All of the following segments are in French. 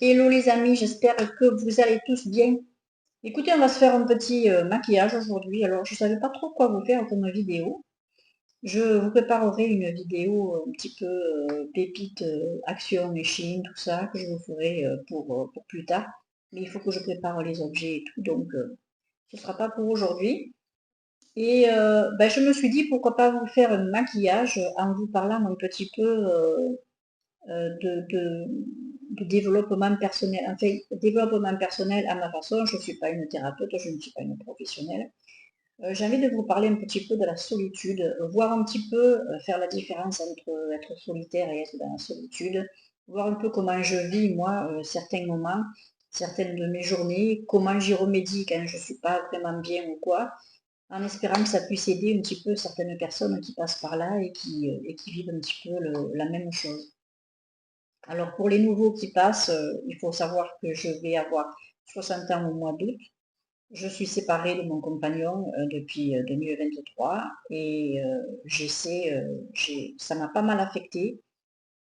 Hello les amis, j'espère que vous allez tous bien. Écoutez, on va se faire un petit maquillage aujourd'hui. Alors, je ne savais pas trop quoi vous faire comme vidéo. Je vous préparerai une vidéo un petit peu pépite, action et Chine, tout ça, que je vous ferai pour plus tard. Mais il faut que je prépare les objets et tout, donc ce ne sera pas pour aujourd'hui. Et ben, je me suis dit, pourquoi pas vous faire un maquillage en vous parlant un petit peu de développement personnel. En fait, développement personnel à ma façon, je ne suis pas une thérapeute, je ne suis pas une professionnelle. J'ai envie de vous parler un petit peu de la solitude, voir un petit peu, faire la différence entre être solitaire et être dans la solitude, voir un peu comment je vis, moi, certains moments, certaines de mes journées, comment j'y remédie quand je ne suis pas vraiment bien ou quoi, en espérant que ça puisse aider un petit peu certaines personnes qui passent par là et qui vivent un petit peu la même chose. Alors pour les nouveaux qui passent, il faut savoir que je vais avoir 60 ans au mois d'août. Je suis séparée de mon compagnon depuis 2023 et ça m'a pas mal affecté.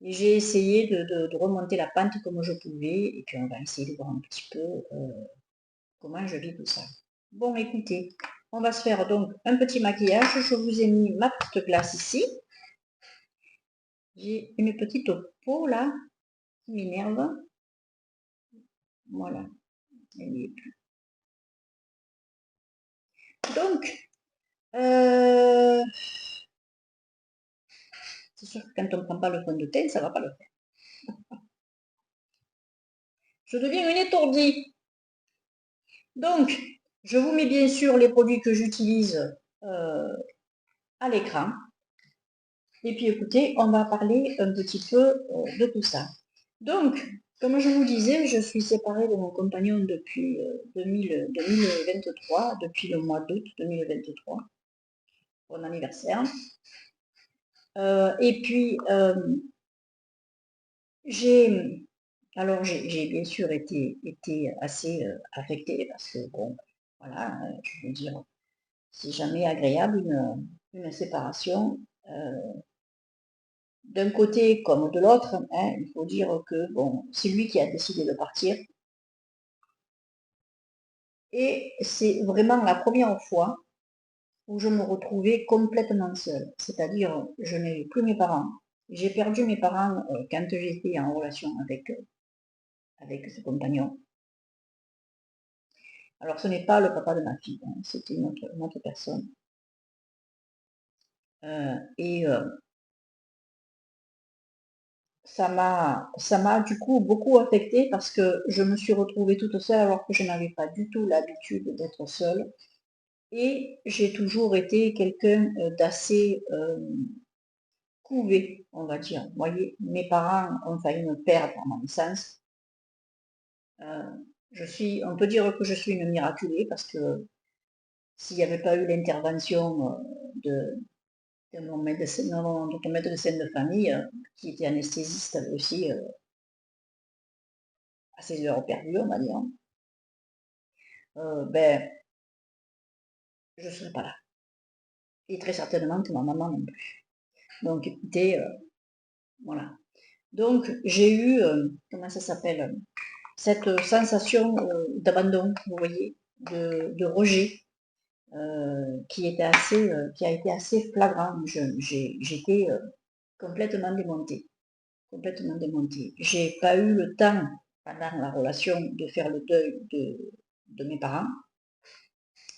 Et j'ai essayé de remonter la pente comme je pouvais et puis on va essayer de voir un petit peu comment je vis tout ça. Bon, écoutez, on va se faire donc un petit maquillage. Je vous ai mis ma petite glace ici. J'ai une petite peau là qui m'énerve. Voilà, elle y est plus. Donc, c'est sûr que quand on ne prend pas le fond de teint, ça ne va pas le faire. Je deviens une étourdie. Donc, je vous mets bien sûr les produits que j'utilise à l'écran. Et puis écoutez, on va parler un petit peu de tout ça. Donc, comme je vous disais, je suis séparée de mon compagnon depuis 2023, depuis le mois d'août 2023, mon anniversaire. Et puis, j'ai j'ai bien sûr été assez affectée parce que, bon, voilà, je veux dire, c'est jamais agréable une séparation. D'un côté comme de l'autre, hein, il faut dire que, bon, c'est lui qui a décidé de partir. Et c'est vraiment la première fois où je me retrouvais complètement seule. C'est-à-dire, je n'ai plus mes parents. J'ai perdu mes parents quand j'étais en relation avec ce compagnon. Alors, ce n'est pas le papa de ma fille, hein, c'était une autre personne. Et ça m'a du coup beaucoup affectée parce que je me suis retrouvée toute seule alors que je n'avais pas du tout l'habitude d'être seule. Et j'ai toujours été quelqu'un d'assez couvé, on va dire. Vous voyez, mes parents ont failli me perdre à ma naissance. On peut dire que je suis une miraculée parce que s'il n'y avait pas eu l'intervention de mon médecin, de mon médecin de famille, qui était anesthésiste aussi, à ses heures perdues, on va dire, ben, je ne serais pas là. Et très certainement que ma maman non plus. Donc, écoutez, voilà. Donc, j'ai eu, comment ça s'appelle, cette sensation d'abandon, vous voyez, de rejet, qui a été assez flagrant. J'étais complètement démontée, complètement démontée. J'ai pas eu le temps, pendant la relation, de faire le deuil de mes parents.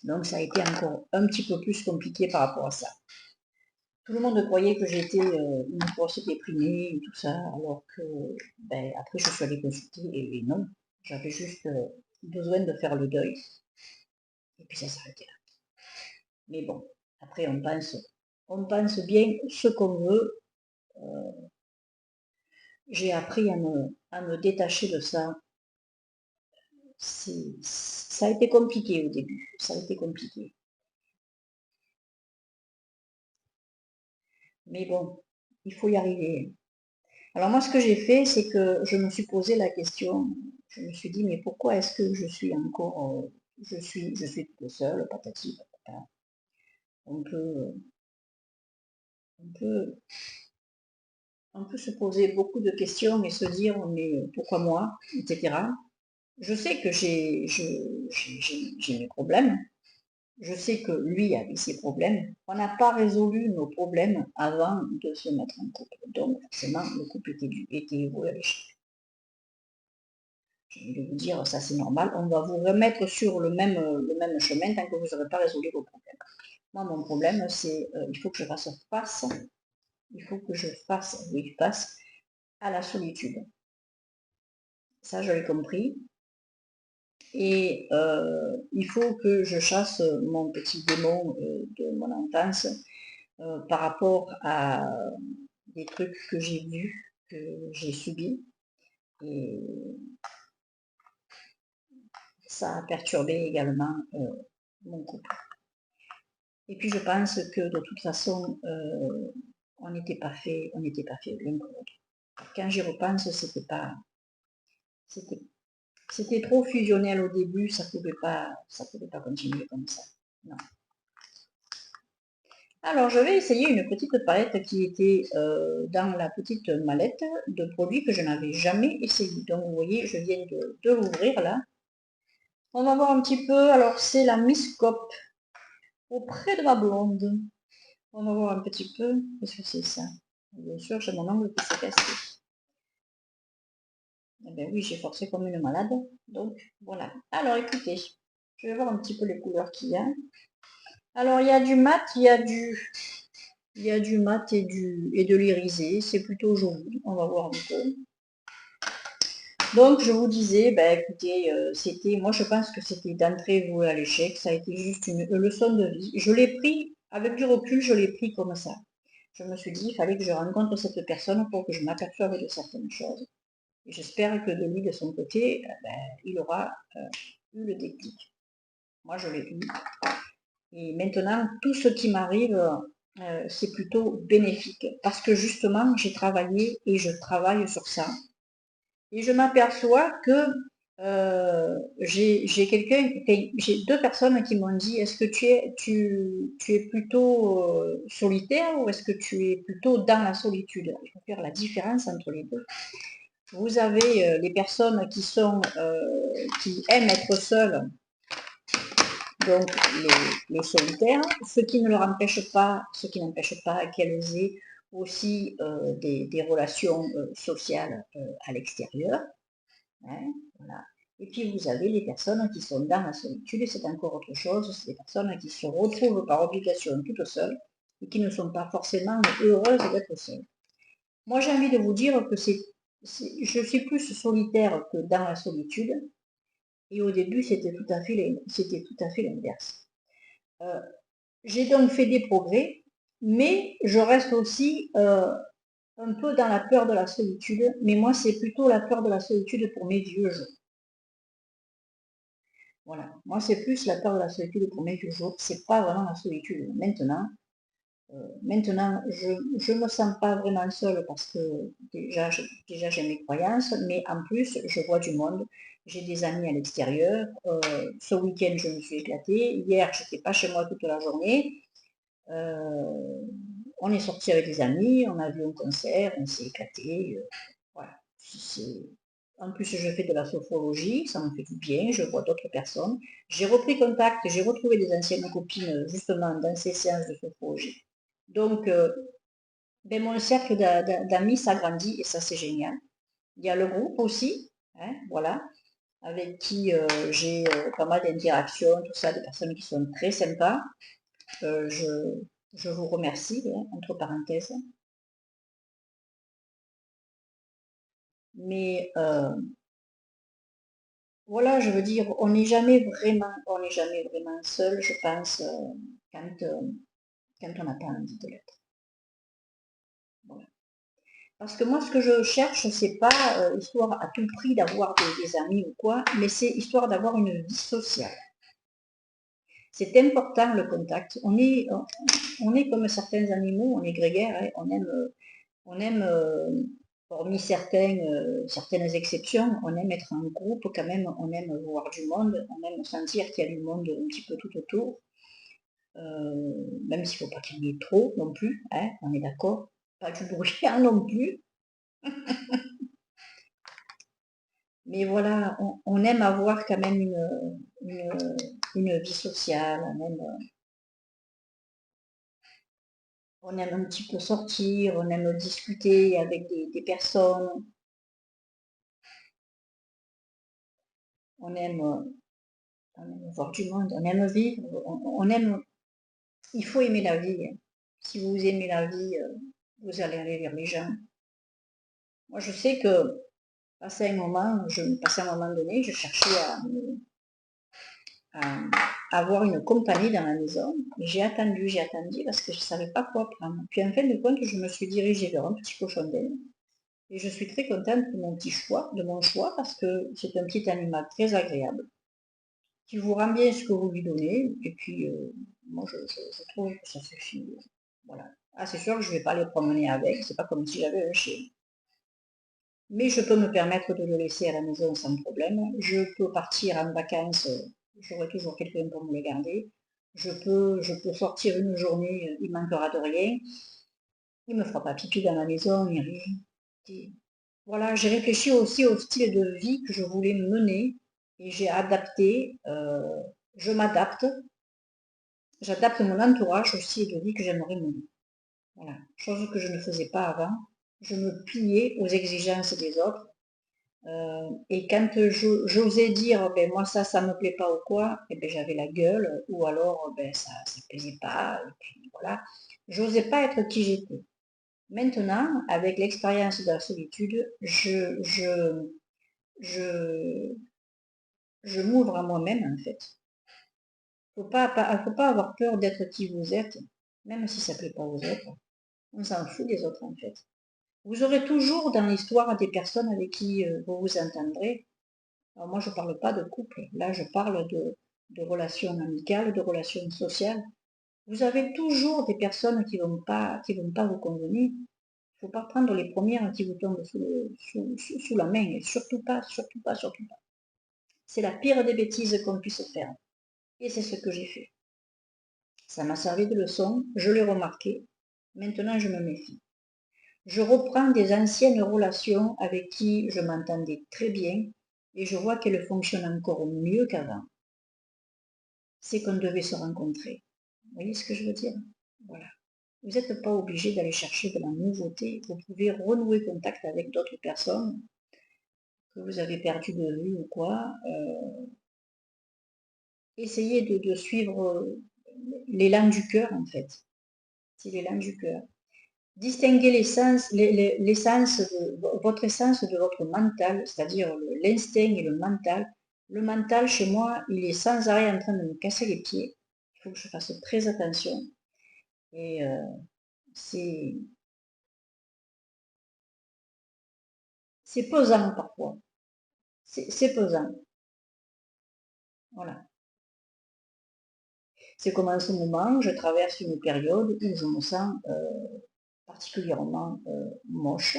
Donc, ça a été encore un petit peu plus compliqué par rapport à ça. Tout le monde croyait que j'étais une grosse déprimée et tout ça, alors que ben, après je suis allée consulter et non, j'avais juste besoin de faire le deuil et puis ça s'arrêtait là. Mais bon, après on pense bien ce qu'on veut. J'ai appris à me détacher de ça. Ça a été compliqué au début, ça a été compliqué. Mais bon, il faut y arriver. Alors moi, ce que j'ai fait, c'est que je me suis posé la question, je me suis dit, mais pourquoi est-ce que je suis encore, je suis toute seule, patati, patata. On peut, on peut on peut se poser beaucoup de questions et se dire, mais pourquoi moi, etc. Je sais que j'ai mes problèmes. Je sais que lui avait ses problèmes. On n'a pas résolu nos problèmes avant de se mettre en couple. Donc, forcément, le couple était voué à l'échec. Je vais vous dire, ça c'est normal. On va vous remettre sur le même chemin tant que vous n'aurez pas résolu vos problèmes. Moi, mon problème, c'est il faut que je fasse face. Il faut que je fasse, oui, face à la solitude. Ça, je l'ai compris. Et il faut que je chasse mon petit démon de mon enfance par rapport à des trucs que j'ai vus, que j'ai subis. Et ça a perturbé également mon couple. Et puis je pense que de toute façon, on n'était pas fait l'un pour l'autre. Quand j'y repense, c'était trop fusionnel au début, ça pouvait pas continuer comme ça. Non. Alors, je vais essayer une petite palette qui était dans la petite mallette de produits que je n'avais jamais essayé. Donc, vous voyez, je viens de l'ouvrir là. On va voir un petit peu. Alors, c'est la Miss Cop auprès de ma blonde. On va voir un petit peu. Qu'est-ce que c'est ça? Bien sûr, j'ai mon ongle qui s'est cassé. Eh bien oui, j'ai forcé comme une malade. Donc, voilà. Alors, écoutez, je vais voir un petit peu les couleurs qu'il y a. Alors, il y a du mat, il y a du mat et de l'irisé. C'est plutôt joli. On va voir un peu. Donc, je vous disais, ben, écoutez, moi je pense que c'était d'entrée voué à l'échec. Ça a été juste une leçon de vie. Je l'ai pris, avec du recul, je l'ai pris comme ça. Je me suis dit, il fallait que je rencontre cette personne pour que je m'aperçoive de certaines choses. Et j'espère que de lui, de son côté, ben, il aura eu le déclic. Moi, je l'ai eu. Et maintenant, tout ce qui m'arrive, c'est plutôt bénéfique. Parce que justement, j'ai travaillé et je travaille sur ça. Et je m'aperçois que j'ai deux personnes qui m'ont dit, est-ce que tu es plutôt solitaire ou est-ce que tu es plutôt dans la solitude? Il faut faire la différence entre les deux. Vous avez les personnes qui aiment être seules, donc les solitaires, ce qui n'empêche pas qu'elles aient aussi des relations sociales à l'extérieur. Hein, voilà. Et puis vous avez les personnes qui sont dans la solitude, et c'est encore autre chose, c'est des personnes qui se retrouvent par obligation toutes seules et qui ne sont pas forcément heureuses d'être seules. Moi j'ai envie de vous dire que je suis plus solitaire que dans la solitude, et au début c'était tout à fait l'inverse. J'ai donc fait des progrès, mais je reste aussi un peu dans la peur de la solitude, mais moi c'est plutôt la peur de la solitude pour mes vieux jours. Voilà, moi c'est plus la peur de la solitude pour mes vieux jours, c'est pas vraiment la solitude. Maintenant, je me sens pas vraiment seule parce que déjà j'ai mes croyances, mais en plus je vois du monde, j'ai des amis à l'extérieur. Ce week-end je me suis éclatée, hier j'étais pas chez moi toute la journée. On est sorti avec des amis, on a vu un concert, on s'est éclaté. Voilà. En plus, je fais de la sophrologie, ça me fait du bien, je vois d'autres personnes. J'ai repris contact, j'ai retrouvé des anciennes copines justement dans ces séances de sophrologie. Donc, ben, mon cercle d'amis s'agrandit et ça c'est génial. Il y a le groupe aussi, hein, voilà, avec qui j'ai pas mal d'interactions, tout ça, des personnes qui sont très sympas. Je vous remercie, hein, entre parenthèses. Mais voilà, je veux dire, on n'est jamais vraiment seul, je pense, quand on n'a pas envie de l'être. Voilà. Parce que moi, ce que je cherche, c'est pas histoire à tout prix d'avoir des amis ou quoi, mais c'est histoire d'avoir une vie sociale. C'est important le contact. On est comme certains animaux, on est grégaires, hein, on aime hormis certaines exceptions, on aime être en groupe quand même, on aime voir du monde, on aime sentir qu'il y a du monde un petit peu tout autour, même s'il ne faut pas qu'il y en ait trop non plus, hein, on est d'accord, pas du bruyant non plus, Mais voilà, on aime avoir quand même une vie sociale, on aime un petit peu sortir, on aime discuter avec des personnes, on aime, on aime voir du monde, on aime vivre, on aime, il faut aimer la vie, hein. Si vous aimez la vie, vous allez aller vers les gens. Moi, je sais que, passé un moment donné, je cherchais à avoir une compagnie dans la maison. J'ai attendu, parce que je ne savais pas quoi prendre. Puis en fin de compte, je me suis dirigée vers un petit cochon d'Inde. Et je suis très contente de mon choix, parce que c'est un petit animal très agréable, qui vous rend bien ce que vous lui donnez. Et puis, moi, je trouve que ça suffit. Voilà. Ah, c'est sûr que je ne vais pas les promener avec, c'est pas comme si j'avais un chien. Mais je peux me permettre de le laisser à la maison sans problème. Je peux partir en vacances, j'aurai toujours quelqu'un pour me le garder. Je peux sortir une journée, il manquera de rien. Il me fera pas pipi dans la maison, ni rien. Voilà, j'ai réfléchi aussi au style de vie que je voulais mener et j'ai adapté, je m'adapte, j'adapte mon entourage au style de vie que j'aimerais mener. Voilà, chose que je ne faisais pas avant. Je me pliais aux exigences des autres. Et quand j'osais dire, ben moi ça me plaît pas ou quoi, et ben j'avais la gueule, ou alors ben ça plaisait pas, et puis voilà. J'osais pas être qui j'étais. Maintenant, avec l'expérience de la solitude, je, je m'ouvre à moi-même en fait. Faut pas avoir peur d'être qui vous êtes, même si ça plaît pas aux autres. On s'en fout des autres en fait. Vous aurez toujours dans l'histoire des personnes avec qui vous vous entendrez. Alors moi, je ne parle pas de couple, là, je parle de relations amicales, de relations sociales. Vous avez toujours des personnes qui vont pas vous convenir. Il ne faut pas prendre les premières qui vous tombent sous la main, et surtout pas, surtout pas, surtout pas. C'est la pire des bêtises qu'on puisse faire. Et c'est ce que j'ai fait. Ça m'a servi de leçon, je l'ai remarqué. Maintenant, je me méfie. Je reprends des anciennes relations avec qui je m'entendais très bien et je vois qu'elles fonctionnent encore mieux qu'avant. C'est qu'on devait se rencontrer. Vous voyez ce que je veux dire? Voilà. Vous n'êtes pas obligé d'aller chercher de la nouveauté. Vous pouvez renouer contact avec d'autres personnes que vous avez perdu de vue ou quoi. Essayez de suivre l'élan du cœur, en fait. C'est l'élan du cœur. Distinguez votre essence de votre mental, c'est-à-dire l'instinct et le mental. Le mental, chez moi, il est sans arrêt en train de me casser les pieds. Il faut que je fasse très attention. Et c'est pesant parfois. C'est pesant. Voilà. C'est comme en ce moment, je traverse une période où je me sens particulièrement moche.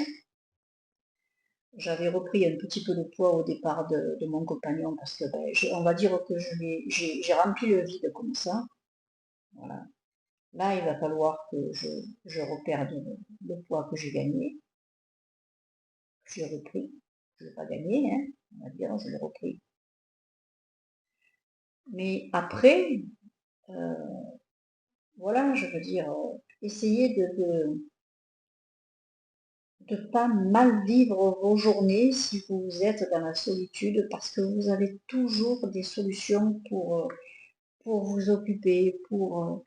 J'avais repris un petit peu de poids au départ de mon compagnon parce que on va dire que j'ai rempli le vide comme ça. Voilà. Là, il va falloir que je reperde le poids que j'ai gagné. J'ai repris. Je ne l'ai pas gagné, hein, on va dire, je l'ai repris. Mais après, euh, voilà, je veux dire, essayez de ne pas mal vivre vos journées si vous êtes dans la solitude parce que vous avez toujours des solutions pour vous occuper, vous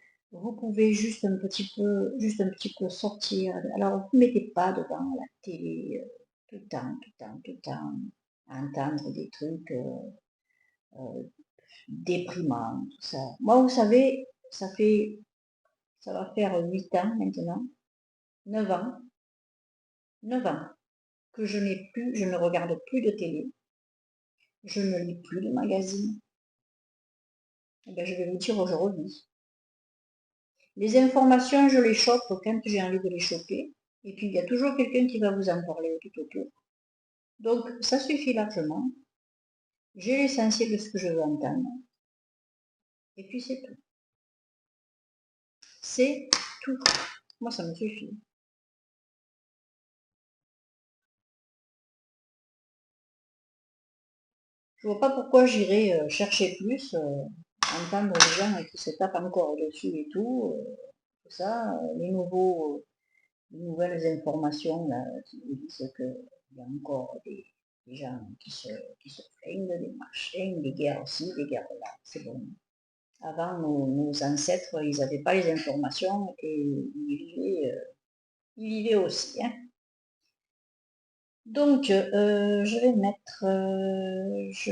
pouvez juste un petit peu sortir. Alors, vous ne mettez pas devant la télé tout le temps, tout le temps, tout le temps, à entendre des trucs euh, déprimants, tout ça. Moi, vous savez, ça va faire 8 ans maintenant, 9 ans, 9 ans que je ne regarde plus de télé, je ne lis plus de magazines. Eh bien, je vais vous dire aujourd'hui. Les informations, je les chope quand j'ai envie de les choper. Et puis, il y a toujours quelqu'un qui va vous en parler tout autour. Donc, ça suffit largement. J'ai l'essentiel de ce que je veux entendre. Et puis, c'est tout. C'est tout. Moi, ça me suffit. Je vois pas pourquoi j'irais chercher plus, entendre les gens qui se tapent encore dessus et tout ça, les nouvelles informations là, qui nous disent qu'il y a encore des gens qui se plaignent, des machins, des guerres aussi, des guerres là, c'est bon. Avant, nos ancêtres, ils n'avaient pas les informations et ils vivaient aussi. Hein. Donc, je vais mettre ça, je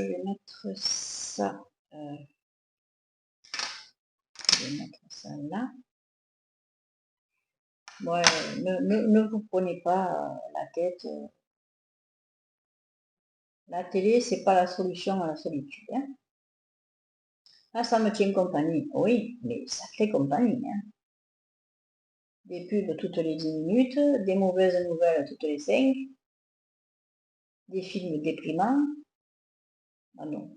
vais mettre ça là. Ouais, ne vous prenez pas la tête. La télé, c'est pas la solution à la solitude. Hein. Ah, ça me tient compagnie. Oui, mais ça fait compagnie. Hein. Des pubs toutes les 10 minutes, des mauvaises nouvelles toutes les 5, des films déprimants. Ah non,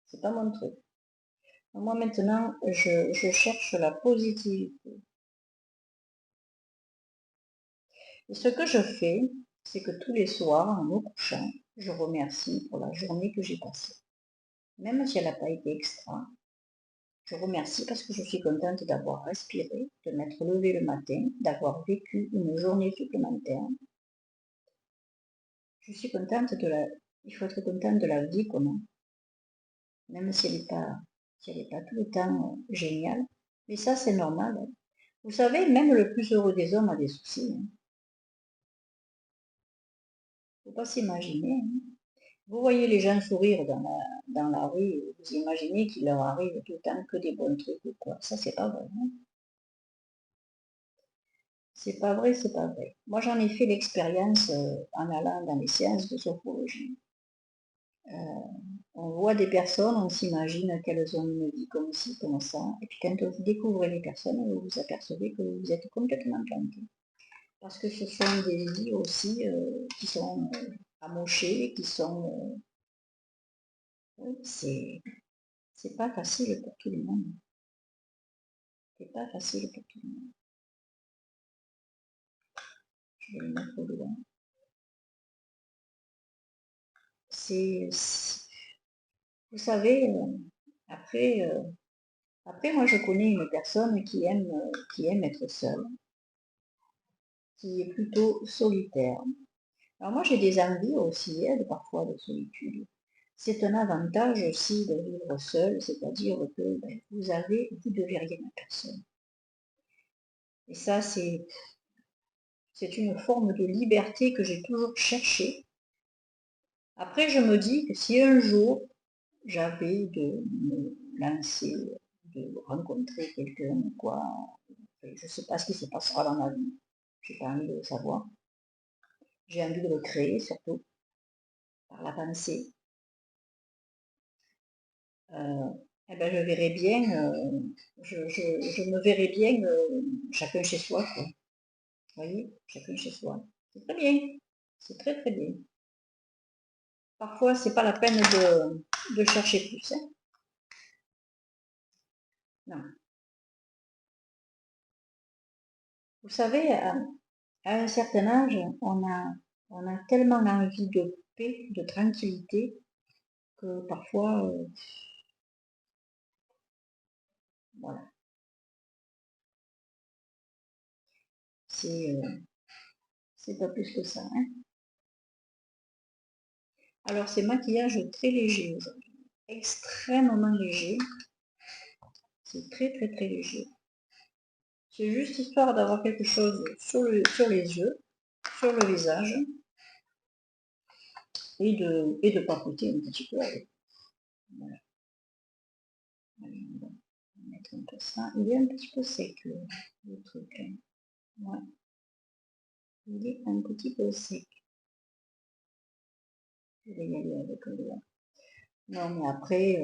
c'est pas mon truc. Moi maintenant, je cherche la positivité. Et ce que je fais, c'est que tous les soirs, en me couchant, je remercie pour la journée que j'ai passée. Même si elle n'a pas été extra, je remercie parce que je suis contente d'avoir respiré, de m'être levée le matin, d'avoir vécu une journée supplémentaire. Je suis contente il faut être contente de la vie qu'on a, même si elle n'est pas tout le temps géniale. Mais ça, c'est normal. Hein. Vous savez, même le plus heureux des hommes a des soucis. Il hein. ne faut pas s'imaginer. Hein. Vous voyez les gens sourire dans la rue, vous imaginez qu'il leur arrive tout le temps que des bons trucs ou quoi. Ça, c'est pas vrai. Hein. C'est pas vrai, c'est pas vrai. Moi, j'en ai fait l'expérience en allant dans les sciences de sophrologie. On voit des personnes, on s'imagine qu'elles ont une vie comme ci, comme ça. Et puis quand vous découvrez les personnes, vous vous apercevez que vous êtes complètement planté. Parce que ce sont des vies aussi qui sont amochées, qui sont... c'est pas facile pour tout le monde. C'est pas facile pour tout le monde. Je vais le mettre au loin. Vous savez, après, moi je connais une personne qui aime être seule, qui est plutôt solitaire. Alors moi j'ai des envies aussi, parfois de solitude. C'est un avantage aussi de vivre seul, c'est-à-dire que vous devez rien à personne. Et ça, c'est une forme de liberté que j'ai toujours cherchée. Après, je me dis que si un jour j'avais de me lancer, de rencontrer quelqu'un, quoi, je ne sais pas ce qui se passera dans ma vie, j'ai pas envie de le savoir. J'ai envie de le créer, surtout, par la pensée. Eh ben, je verrai bien, je me verrai bien chacun chez soi, quoi. Vous voyez, chacun chez soi. C'est très bien, c'est très très bien. Parfois, c'est pas la peine de chercher plus. Hein. Non. Vous savez, à un certain âge, on a tellement envie de paix, de tranquillité, que parfois, voilà, c'est pas plus que ça. Hein. Alors, c'est maquillage très léger aujourd'hui, extrêmement léger. C'est très très très léger. C'est juste histoire d'avoir quelque chose sur les yeux, sur le visage, et de papoter un petit peu avec. Voilà. Allez, on va mettre un peu ça. Il est un petit peu sec le truc. Hein. Ouais. Il est un petit peu sec. Je vais y aller avec le doigt. Non, mais après,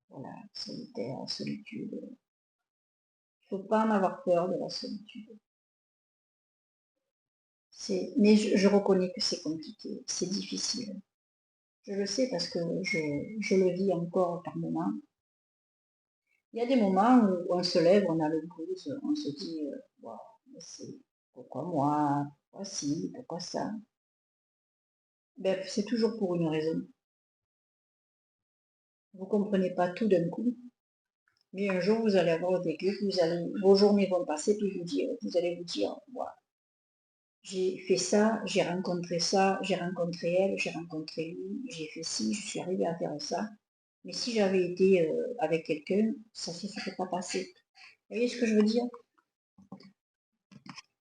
voilà, solitaire, solitude. Il ne faut pas en avoir peur de la solitude. Mais je reconnais que c'est compliqué, c'est difficile. Je le sais parce que je le vis encore par moments. Il y a des moments où on se lève, on a le blues, on se dit, wow, pourquoi moi, pourquoi ci, pourquoi ça. Ben, c'est toujours pour une raison. Vous ne comprenez pas tout d'un coup, mais un jour vous allez avoir des déclic, vos journées vont passer, puis vous allez vous dire, voilà, j'ai fait ça, j'ai rencontré elle, j'ai rencontré lui, j'ai fait ci, je suis arrivée à faire ça. Mais si j'avais été avec quelqu'un, ça ne se serait pas passé. Vous voyez ce que je veux dire?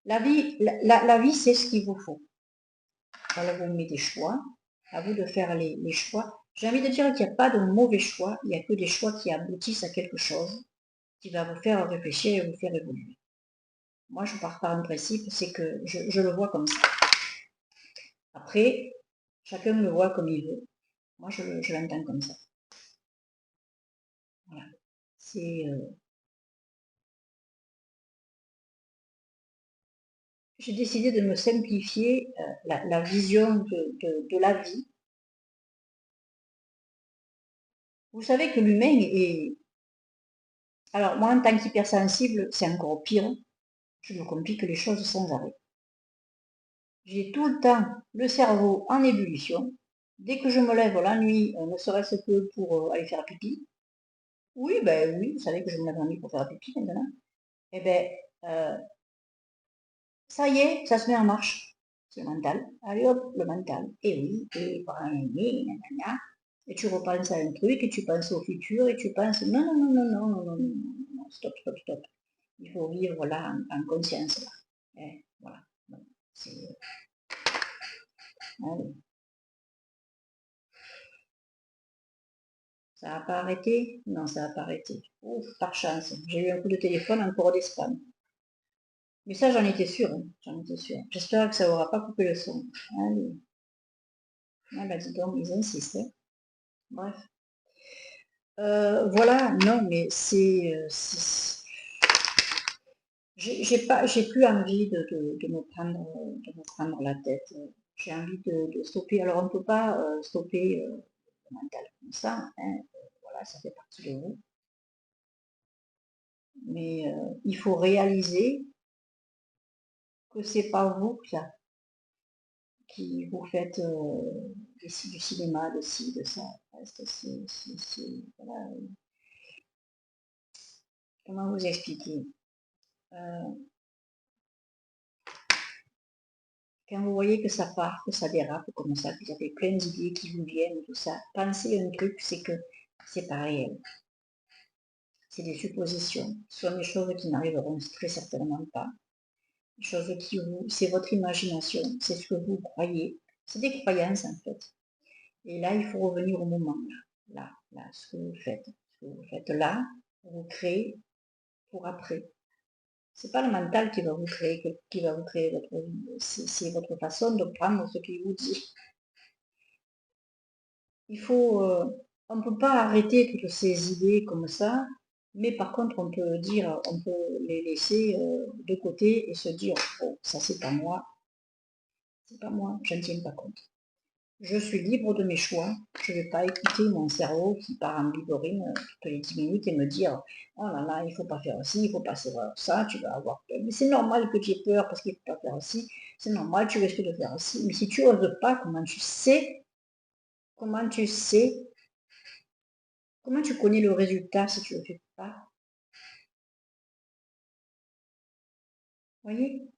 La vie, c'est ce qu'il vous faut. Alors vous mettez des choix, à vous de faire les choix. J'ai envie de dire qu'il n'y a pas de mauvais choix, il n'y a que des choix qui aboutissent à quelque chose, qui va vous faire réfléchir et vous faire évoluer. Moi, je pars par un principe, c'est que je le vois comme ça. Après, chacun le voit comme il veut. Moi, je l'entends comme ça. Voilà. C'est... j'ai décidé de me simplifier la vision de la vie. Vous savez que l'humain est... Alors moi, en tant qu'hypersensible, c'est encore pire. Je me complique les choses sans arrêt. J'ai tout le temps le cerveau en ébullition. Dès que je me lève la nuit, ne serait-ce que pour aller faire pipi. Oui, ben oui, vous savez que je me lève la nuit pour faire pipi maintenant. Eh ben, euh, ça y est, ça se met en marche. C'est le mental. Allez hop, le mental. Et oui, et tu repenses à un truc, et tu penses au futur, et tu penses, non, non, non, non, non, non, non, non, non, stop, stop, stop. Il faut vivre là en conscience. Là. Et voilà. C'est, allez. Ça n'a pas arrêté? Non, ça n'a pas arrêté. Ouf, par chance. J'ai eu un coup de téléphone encore des spams. Mais ça, j'en étais sûre. Hein. J'en étais sûre. J'espère que ça n'aura pas coupé le son. Allez. Ah bah dis donc, ils insistent. Hein. Bref. Voilà, non, mais j'ai plus envie de me prendre la tête. J'ai envie de stopper. Alors on ne peut pas stopper le mental comme ça. Hein. Voilà, ça fait partie de vous. Mais il faut réaliser que c'est pas vous qui vous faites du cinéma, de ci, de ça. Voilà. Comment vous expliquer? Quand vous voyez que ça part, que ça dérape comme ça, que vous avez plein d'idées qui vous viennent, tout ça, pensez un truc, c'est que c'est pas réel. C'est des suppositions. Ce sont des choses qui n'arriveront très certainement pas. Des choses qui vous... C'est votre imagination, c'est ce que vous croyez. C'est des croyances en fait. Et là, il faut revenir au moment, là, ce que vous faites. Ce que vous faites là, vous créez pour après. C'est pas le mental qui va vous créer votre vie. C'est votre façon de prendre ce qu'il vous dit. Il faut, on ne peut pas arrêter toutes ces idées comme ça, mais par contre, on peut les laisser de côté et se dire, oh, ça c'est pas moi, je ne tiens pas compte. Je suis libre de mes choix, je ne vais pas écouter mon cerveau qui part en biberine toutes les 10 minutes et me dire, oh là là, il ne faut pas faire ci, il ne faut pas faire ça, tu vas avoir peur. Mais c'est normal que tu aies peur parce qu'il ne faut pas faire ci, c'est normal, tu risques de faire ci. Mais si tu n'oses pas, comment tu sais comment tu connais le résultat si tu ne le fais pas? Vous voyez?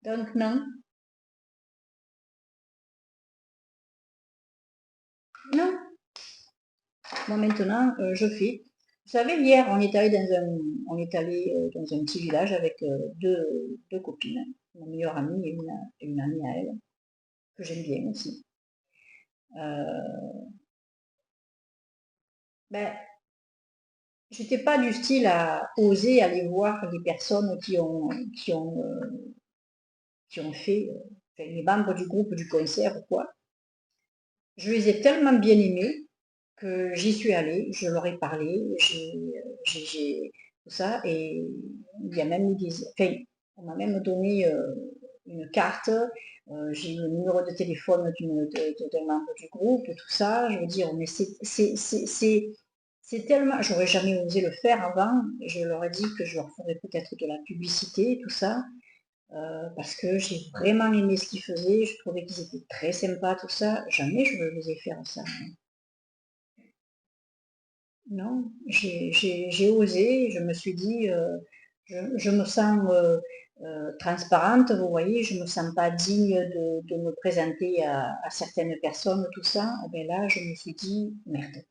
Donc non, non. Moi maintenant, je fais. Vous savez, hier, on est allé dans un petit village avec deux copines, ma meilleure amie et une amie à elle, que j'aime bien aussi. Ben, j'étais pas du style à oser aller voir les personnes qui ont fait, enfin, les membres du groupe du concert ou quoi. Je les ai tellement bien aimés que j'y suis allée, je leur ai parlé, tout ça, et il y a même eu enfin, on m'a même donné une carte, j'ai eu le numéro de téléphone d'un membre du groupe, tout ça, je veux dire, mais c'est tellement, j'aurais jamais osé le faire avant, je leur ai dit que je leur ferais peut-être de la publicité, tout ça, parce que j'ai vraiment aimé ce qu'ils faisaient, je trouvais qu'ils étaient très sympas, tout ça, jamais je les ai faire ça. non, j'ai osé, je me suis dit, je me sens transparente, vous voyez, je me sens pas digne de me présenter à certaines personnes, tout ça. Et bien là, je me suis dit, merde,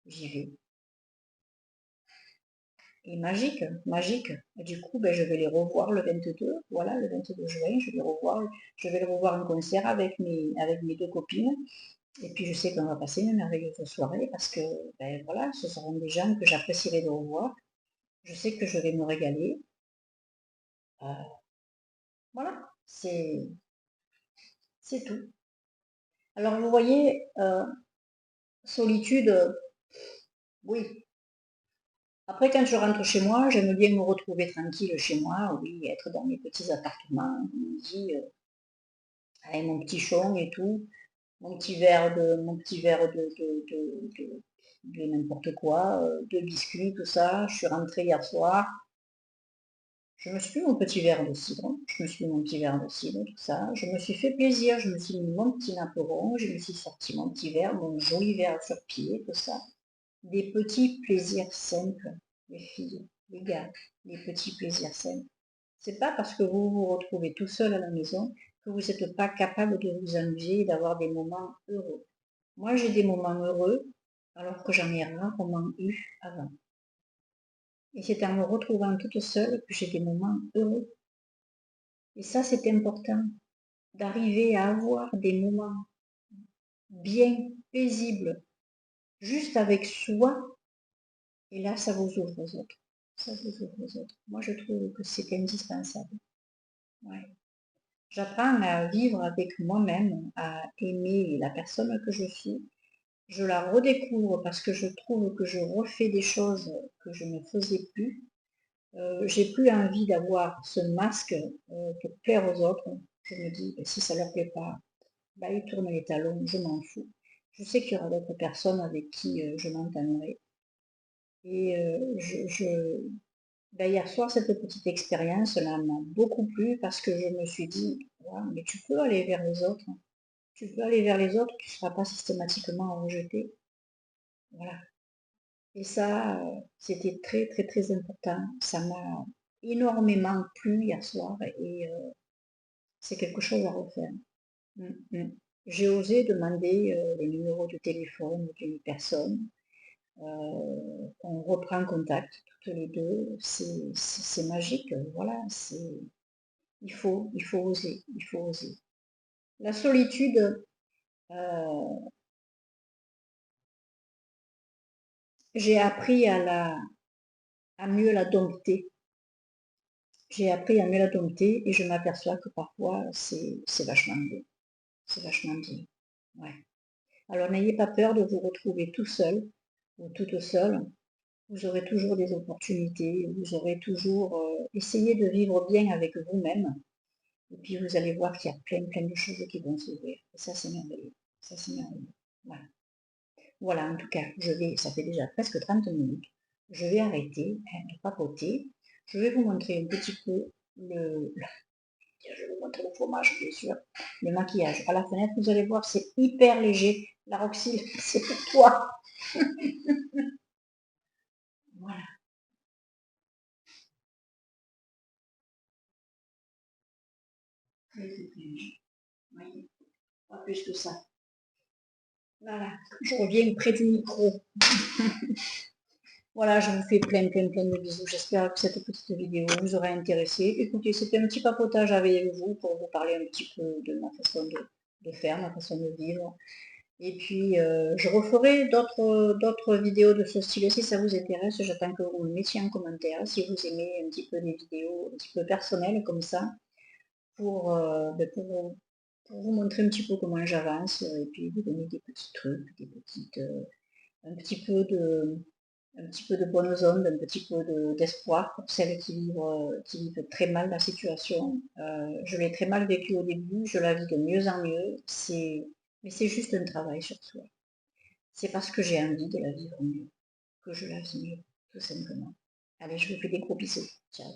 j'y vais. Et magique, magique. Et du coup, ben, je vais les revoir le 22, voilà, le 22 juin, je vais les revoir en concert avec mes deux copines. Et puis je sais qu'on va passer une merveilleuse soirée parce que, ben, voilà, ce seront des gens que j'apprécierai de revoir. Je sais que je vais me régaler. Euh, voilà, c'est tout. Alors vous voyez, solitude, oui. Après, quand je rentre chez moi, j'aime bien me retrouver tranquille chez moi, oui, être dans mes petits appartements, comme on dit, avec mon petit chon et tout, mon petit verre de n'importe quoi, de biscuits, tout ça. Je suis rentrée hier soir, je me suis pris mon petit verre de cidre, je me suis mis mon petit verre de cidre, tout ça. Je me suis fait plaisir, je me suis mis mon petit naperon, je me suis sorti mon petit verre, mon joli verre sur pied, tout ça. Des petits plaisirs simples, les filles, les gars, des petits plaisirs simples. C'est pas parce que vous vous retrouvez tout seul à la maison que vous n'êtes pas capable de vous amuser et d'avoir des moments heureux. Moi, j'ai des moments heureux alors que j'en ai rarement eu avant. Et c'est en me retrouvant toute seule que j'ai des moments heureux. Et ça, c'est important, d'arriver à avoir des moments bien paisibles, juste avec soi. Et là, ça vous ouvre aux autres. Ça vous ouvre aux autres. Moi, je trouve que c'est indispensable. Ouais. J'apprends à vivre avec moi-même, à aimer la personne que je suis. Je la redécouvre parce que je trouve que je refais des choses que je ne faisais plus. J'ai plus envie d'avoir ce masque pour plaire aux autres. Je me dis, ben, si ça leur plaît pas, bah, ils tournent les talons, je m'en fous. Je sais qu'il y aura d'autres personnes avec qui je m'entendrai. Et ben, hier soir, cette petite expérience-là m'a beaucoup plu parce que je me suis dit, ouais, mais tu peux aller vers les autres. Tu peux aller vers les autres, tu ne seras pas systématiquement rejeté. Voilà. Et ça, c'était très, très, très important. Ça m'a énormément plu hier soir et c'est quelque chose à refaire. Mm, mm. J'ai osé demander les numéros de téléphone d'une personne. On reprend contact toutes les deux. C'est magique. Voilà. Il faut oser. Il faut oser. La solitude, j'ai appris à mieux la dompter. J'ai appris à mieux la dompter et je m'aperçois que parfois c'est vachement bien. C'est vachement bien. Ouais. Alors n'ayez pas peur de vous retrouver tout seul ou toute seule. Vous aurez toujours des opportunités, vous aurez toujours essayé de vivre bien avec vous-même. Et puis vous allez voir qu'il y a plein, plein de choses qui vont s'ouvrir. Et ça, c'est merveilleux. Ça, c'est merveilleux. Voilà. Voilà, en tout cas, ça fait déjà presque 30 minutes. Je vais arrêter de papoter. Je vais vous montrer un petit peu je vais vous montrer le fromage, bien sûr. Le maquillage. À la fenêtre, vous allez voir, c'est hyper léger. La Roxyle, c'est pour toi. Voilà. Oui, pas plus que ça. Voilà. Je reviens près du micro. Voilà, je vous fais plein, plein, plein de bisous. J'espère que cette petite vidéo vous aura intéressé. Écoutez, c'était un petit papotage avec vous pour vous parler un petit peu de ma façon de faire, ma façon de vivre. Et puis, je referai d'autres vidéos de ce style si ça vous intéresse. J'attends que vous me mettiez en commentaire si vous aimez un petit peu des vidéos un petit peu personnelles comme ça, pour, ben, pour vous montrer un petit peu comment j'avance et puis vous donner des petits trucs, un petit peu de bonnes ondes, un petit peu d'espoir pour celles qui vivent très mal la situation. Je l'ai très mal vécu au début, je la vis de mieux en mieux, mais c'est juste un travail sur soi. C'est parce que j'ai envie de la vivre mieux, que je la vis mieux, tout simplement. Allez, je vous fais des gros bisous. Ciao.